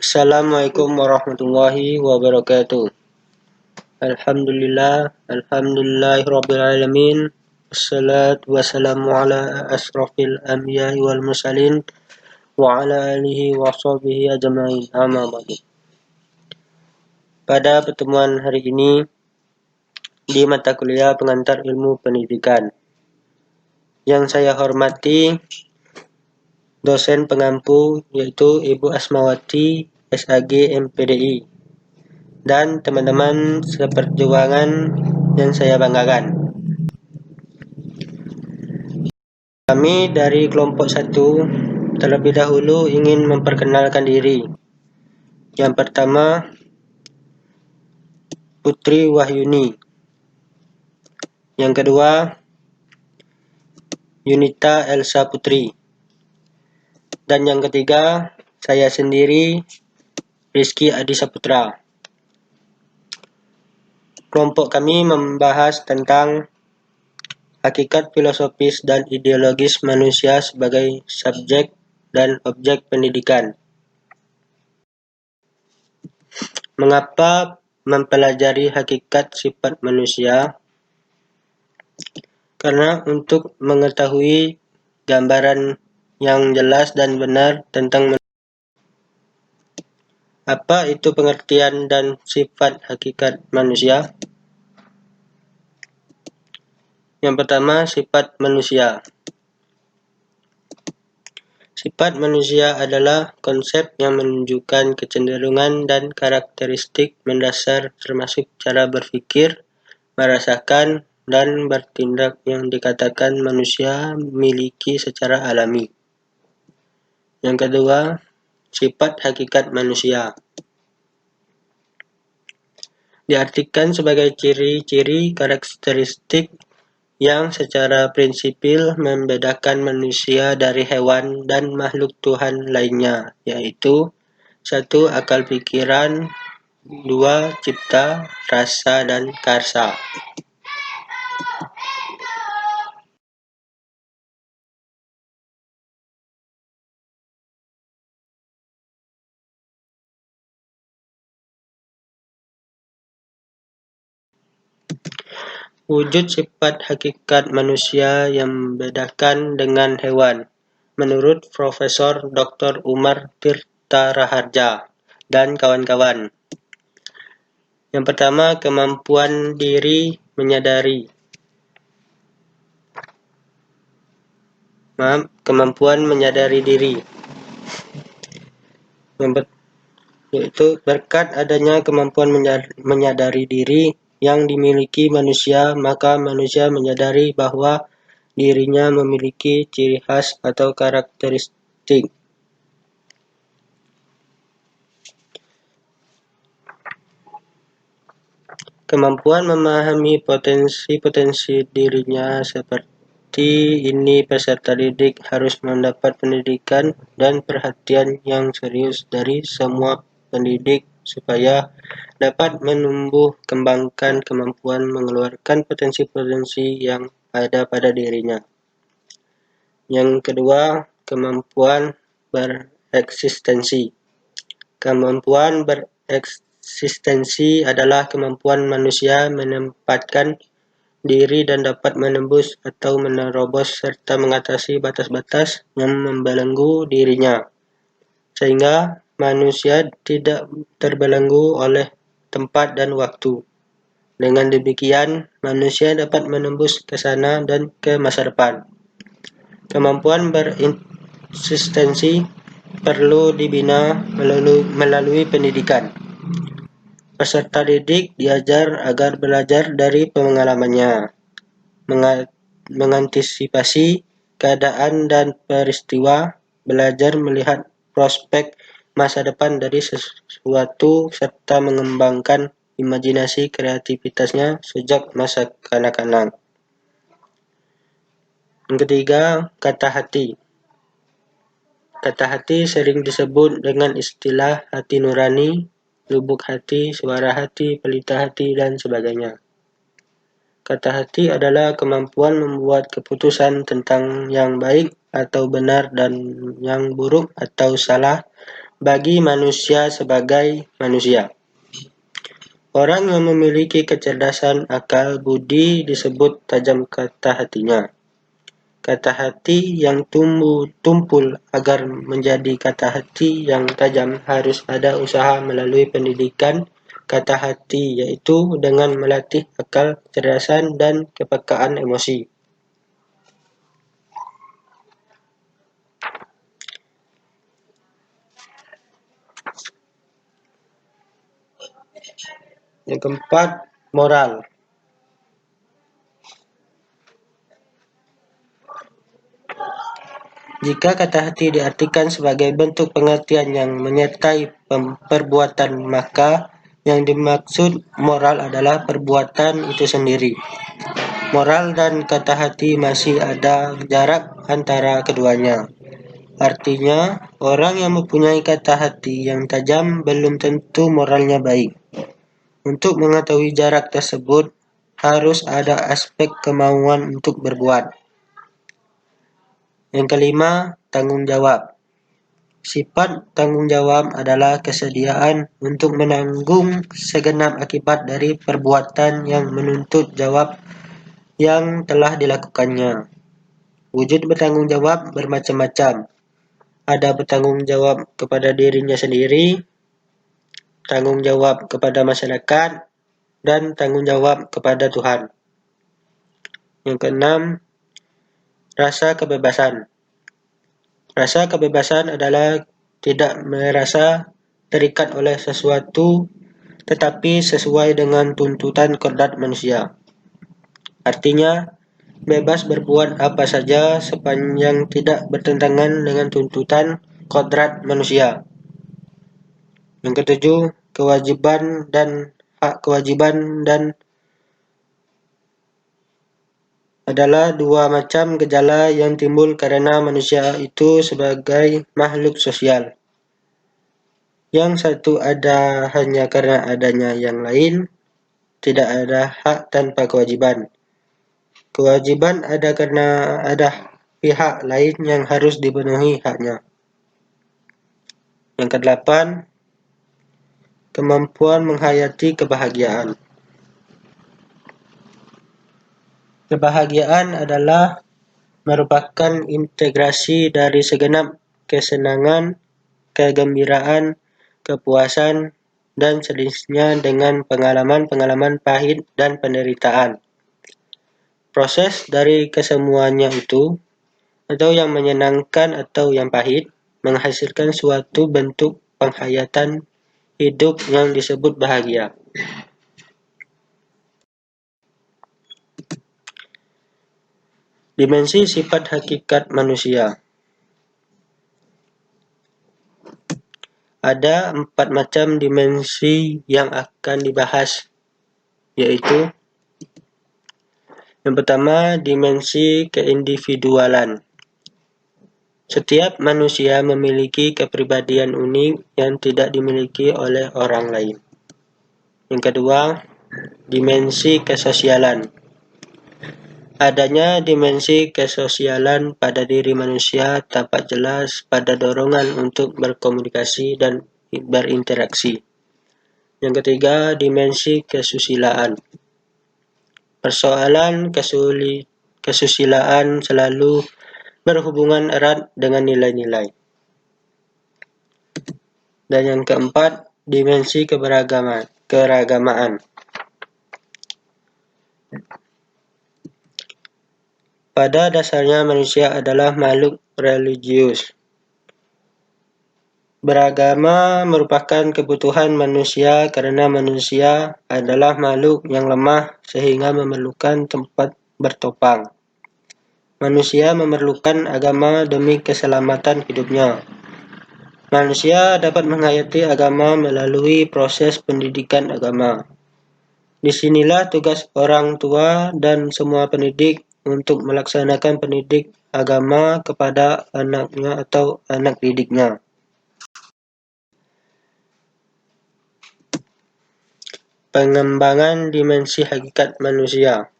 Assalamualaikum warahmatullahi wabarakatuh. Alhamdulillahirabbil alamin. Wassalatu wassalamu ala asrofil anbiya'i wal mursalin wa ala alihi wa sahbihi ajma'in. Amma ba'du. Pada pertemuan hari ini di mata kuliah pengantar ilmu pendidikan, yang saya hormati dosen pengampu yaitu Ibu Asmawati SAG MPDI dan teman-teman seperjuangan yang saya banggakan. Kami dari kelompok 1 terlebih dahulu ingin memperkenalkan diri. Yang pertama, Putri Wahyuni. Yang kedua, Yunita Elsa Putri. Dan yang ketiga, saya sendiri, Rizky Adi Saputra. Kelompok kami membahas tentang hakikat filosofis dan ideologis manusia sebagai subjek dan objek pendidikan. Mengapa mempelajari hakikat sifat manusia? Karena untuk mengetahui gambaran yang jelas dan benar tentang apa itu pengertian dan sifat hakikat manusia. Yang pertama, sifat manusia. Sifat manusia adalah konsep yang menunjukkan kecenderungan dan karakteristik mendasar termasuk cara berpikir, merasakan, dan bertindak yang dikatakan manusia miliki secara alami. Yang kedua, sifat hakikat manusia. Diartikan sebagai ciri-ciri karakteristik yang secara prinsipil membedakan manusia dari hewan dan makhluk Tuhan lainnya, yaitu 1. Akal pikiran, 2. Cipta, rasa, dan karsa. Wujud sifat hakikat manusia yang membedakan dengan hewan, menurut Profesor Dr. Umar Tirta Raharja dan kawan-kawan. Yang pertama, kemampuan diri menyadari. Kemampuan menyadari diri. Yaitu berkat adanya kemampuan menyadari diri yang dimiliki manusia, maka manusia menyadari bahwa dirinya memiliki ciri khas atau karakteristik. Kemampuan memahami potensi-potensi dirinya seperti ini peserta didik harus mendapat pendidikan dan perhatian yang serius dari semua pendidik supaya dapat menumbuh kembangkan kemampuan mengeluarkan potensi-potensi yang ada pada dirinya. Yang kedua, kemampuan bereksistensi. Kemampuan bereksistensi adalah kemampuan manusia menempatkan diri dan dapat menembus atau menerobos serta mengatasi batas-batas yang membelenggu dirinya, sehingga manusia tidak terbelenggu oleh tempat dan waktu. Dengan demikian, manusia dapat menembus ke sana dan ke masa depan. Kemampuan bereksistensi perlu dibina melalui pendidikan. Peserta didik diajar agar belajar dari pengalamannya, mengantisipasi keadaan dan peristiwa, belajar melihat prospek masa depan dari sesuatu, serta mengembangkan imajinasi kreativitasnya sejak masa kanak-kanak. Yang ketiga, kata hati. Kata hati sering disebut dengan istilah hati nurani, lubuk hati, suara hati, pelita hati, dan sebagainya. Kata hati adalah kemampuan membuat keputusan tentang yang baik atau benar dan yang buruk atau salah bagi manusia sebagai manusia. Orang yang memiliki kecerdasan akal budi disebut tajam kata hatinya. Kata hati yang tumpul agar menjadi kata hati yang tajam harus ada usaha melalui pendidikan kata hati, yaitu dengan melatih akal, kecerdasan, dan kepekaan emosi. Yang keempat, moral. Jika kata hati diartikan sebagai bentuk pengertian yang menyertai perbuatan, maka yang dimaksud moral adalah perbuatan itu sendiri. Moral dan kata hati masih ada jarak antara keduanya. Artinya, orang yang mempunyai kata hati yang tajam belum tentu moralnya baik. Untuk mengetahui jarak tersebut, harus ada aspek kemauan untuk berbuat. Yang kelima, tanggung jawab. Sifat tanggung jawab adalah kesediaan untuk menanggung segenap akibat dari perbuatan yang menuntut jawab yang telah dilakukannya. Wujud bertanggung jawab bermacam-macam. Ada bertanggung jawab kepada dirinya sendiri, tanggung jawab kepada masyarakat, dan tanggung jawab kepada Tuhan. Yang keenam, rasa kebebasan. Rasa kebebasan adalah tidak merasa terikat oleh sesuatu, tetapi sesuai dengan tuntutan kodrat manusia. Artinya, bebas berbuat apa saja sepanjang tidak bertentangan dengan tuntutan kodrat manusia. Yang ketujuh, kewajiban dan hak. Kewajiban dan adalah dua macam gejala yang timbul karena manusia itu sebagai makhluk sosial. Yang satu ada hanya karena adanya yang lain, tidak ada hak tanpa kewajiban. Kewajiban ada karena ada pihak lain yang harus dipenuhi haknya. Yang kedelapan, kemampuan menghayati kebahagiaan. Kebahagiaan adalah merupakan integrasi dari segenap kesenangan, kegembiraan, kepuasan, dan sejenisnya dengan pengalaman-pengalaman pahit dan penderitaan. Proses dari kesemuanya itu, atau yang menyenangkan atau yang pahit, menghasilkan suatu bentuk penghayatan hidup yang disebut bahagia. Dimensi sifat hakikat manusia. Ada 4 macam dimensi yang akan dibahas, yaitu yang pertama, dimensi keindividualan. Setiap manusia memiliki kepribadian unik yang tidak dimiliki oleh orang lain. Yang kedua, dimensi kesosialan. Adanya dimensi kesosialan pada diri manusia tampak jelas pada dorongan untuk berkomunikasi dan berinteraksi. Yang ketiga, dimensi kesusilaan. Persoalan kesusilaan selalu berhubungan erat dengan nilai-nilai. Dan yang keempat, dimensi keragamaan. Pada dasarnya manusia adalah makhluk religius. Beragama merupakan kebutuhan manusia karena manusia adalah makhluk yang lemah sehingga memerlukan tempat bertopang. Manusia memerlukan agama demi keselamatan hidupnya. Manusia dapat menghayati agama melalui proses pendidikan agama. Disinilah tugas orang tua dan semua pendidik untuk melaksanakan pendidik agama kepada anaknya atau anak didiknya. Pengembangan dimensi hakikat manusia.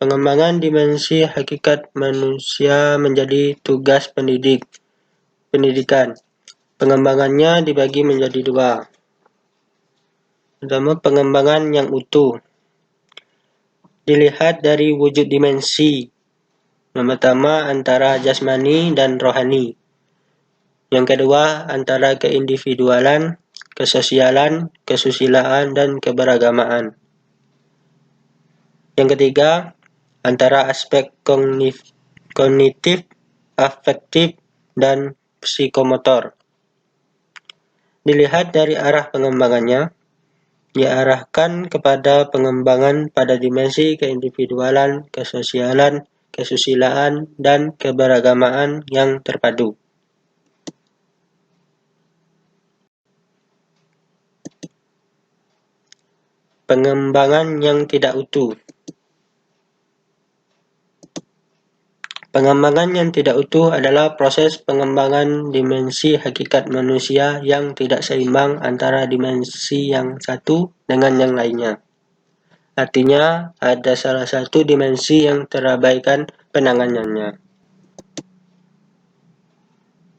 Pengembangan dimensi hakikat manusia menjadi tugas pendidik. pendidikan. Pengembangannya dibagi menjadi dua. Pertama, pengembangan yang utuh. Dilihat dari wujud dimensi. Yang pertama, antara jasmani dan rohani. Yang kedua, antara keindividualan, kesosialan, kesusilaan, dan keberagamaan. Yang ketiga, antara aspek kognitif, afektif, dan psikomotor. Dilihat dari arah pengembangannya, diarahkan kepada pengembangan pada dimensi keindividualan, kesosialan, kesusilaan, dan keberagamaan yang terpadu. Pengembangan yang tidak utuh. Pengembangan yang tidak utuh adalah proses pengembangan dimensi hakikat manusia yang tidak seimbang antara dimensi yang satu dengan yang lainnya. Artinya, ada salah satu dimensi yang terabaikan penanganannya.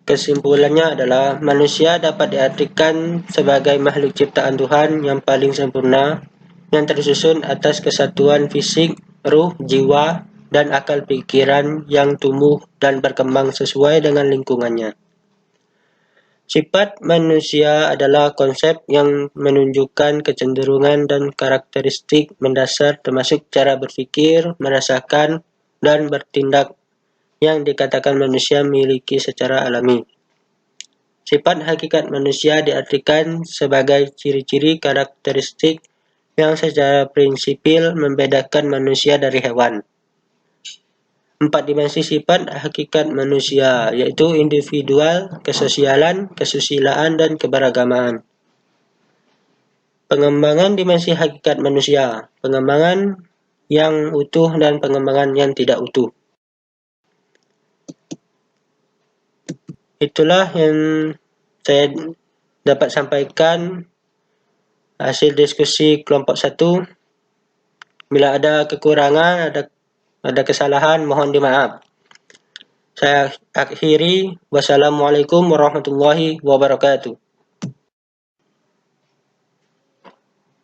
Kesimpulannya adalah, manusia dapat diartikan sebagai makhluk ciptaan Tuhan yang paling sempurna, yang tersusun atas kesatuan fisik, ruh, jiwa, dan akal pikiran yang tumbuh dan berkembang sesuai dengan lingkungannya. Sifat manusia adalah konsep yang menunjukkan kecenderungan dan karakteristik mendasar termasuk cara berpikir, merasakan, dan bertindak yang dikatakan manusia miliki secara alami. Sifat hakikat manusia diartikan sebagai ciri-ciri karakteristik yang secara prinsipil membedakan manusia dari hewan. 4 dimensi sifat hakikat manusia, yaitu individual, kesosialan, kesusilaan, dan keberagamaan. Pengembangan dimensi hakikat manusia, pengembangan yang utuh dan pengembangan yang tidak utuh. Itulah yang saya dapat sampaikan hasil diskusi kelompok 1. Bila ada kekurangan, ada kesalahan, mohon dimaaf. Saya akhiri. Wassalamualaikum warahmatullahi wabarakatuh.